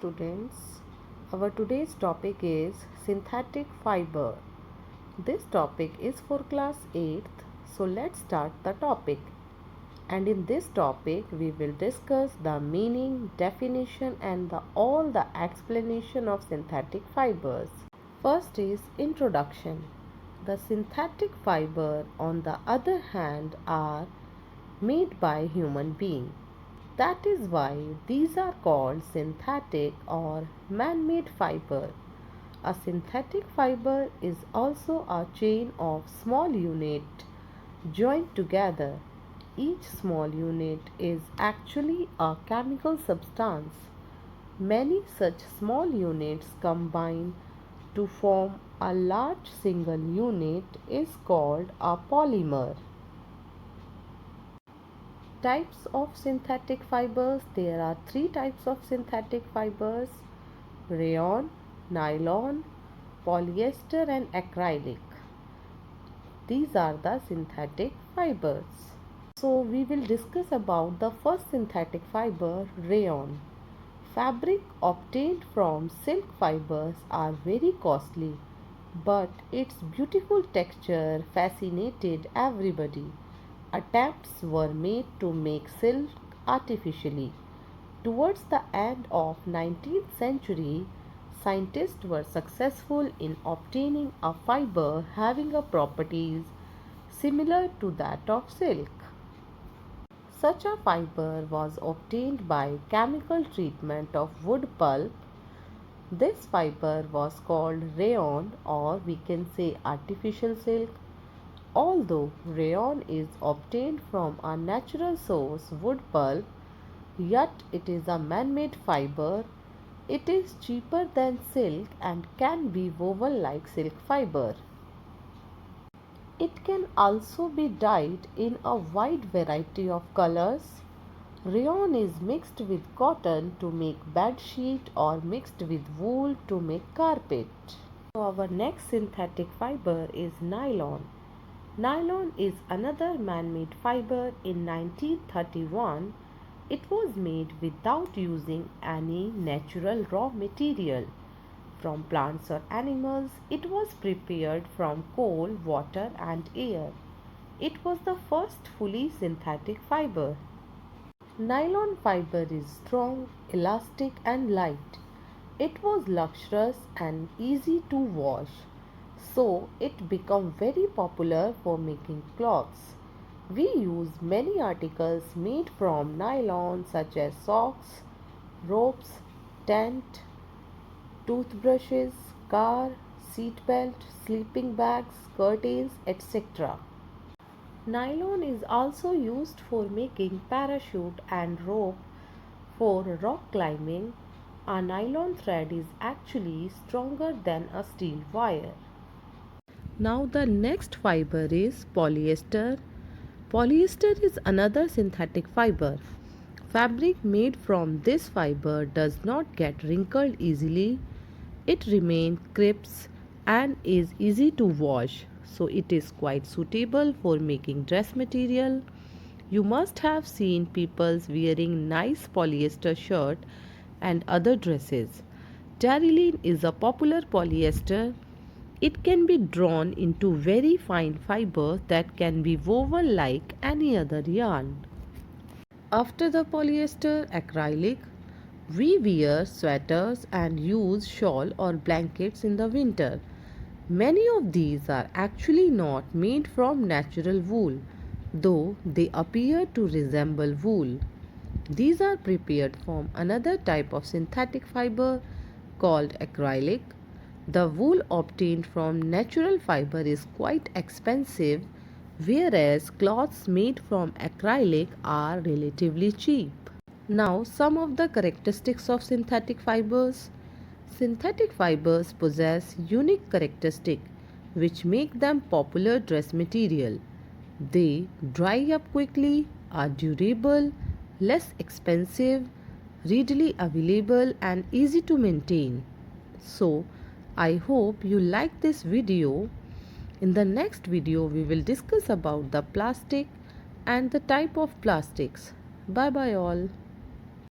students. Our today's topic is synthetic fiber. This topic is for class 8th. So let's start the topic. And in this topic we will discuss the meaning, definition and all the explanation of synthetic fibers. First is introduction. The synthetic fiber on the other hand are made by human being. That is why these are called synthetic or man-made fiber. A synthetic fiber is also a chain of small units joined together. Each small unit is actually a chemical substance. Many such small units combine to form a large single unit is called a polymer. Types of synthetic fibers. There are three types of synthetic fibers: rayon, nylon, polyester and acrylic. These are the synthetic fibers. So we will discuss about the first synthetic fiber, rayon. Fabric obtained from silk fibers are very costly, but its beautiful texture fascinated everybody. Attempts were made to make silk artificially. Towards the end of 19th century, scientists were successful in obtaining a fiber having a properties similar to that of silk. Such a fiber was obtained by chemical treatment of wood pulp. This fiber was called rayon, or we can say artificial silk. Although rayon is obtained from a natural source, wood pulp, yet it is a man-made fiber. It is cheaper than silk and can be woven like silk fiber. It can also be dyed in a wide variety of colors. Rayon is mixed with cotton to make bed sheet or mixed with wool to make carpet. So our next synthetic fiber is nylon. Nylon is another man-made fiber. In 1931, it was made without using any natural raw material from plants or animals. It was prepared from coal, water and air. It was the first fully synthetic fiber. Nylon fiber is strong, elastic and light. It was luxurious and easy to wash, so it became very popular for making clothes. We use many articles made from nylon such as socks, ropes, tent, toothbrushes, car, seat belt, sleeping bags, curtains, etc. Nylon is also used for making parachute and rope for rock climbing. A nylon thread is actually stronger than a steel wire. Now the next fiber is polyester. Polyester is another synthetic fiber. Fabric made from this fiber does not get wrinkled easily. It remains crisp and is easy to wash, so it is quite suitable for making dress material. You must have seen people wearing nice polyester shirt and other dresses. Terylene is a popular polyester. It can be drawn into very fine fiber that can be woven like any other yarn. After the polyester, acrylic. We wear sweaters and use shawl or blankets in the winter. Many of these are actually not made from natural wool, though they appear to resemble wool. These are prepared from another type of synthetic fiber called acrylic. The wool obtained from natural fiber is quite expensive, whereas cloths made from acrylic are relatively cheap. Now, some of the characteristics of synthetic fibers. Synthetic fibers possess unique characteristics which make them popular dress material. They dry up quickly, are durable, less expensive, readily available and easy to maintain. So, I hope you like this video. In the next video, we will discuss about the plastic and the type of plastics. Bye bye all.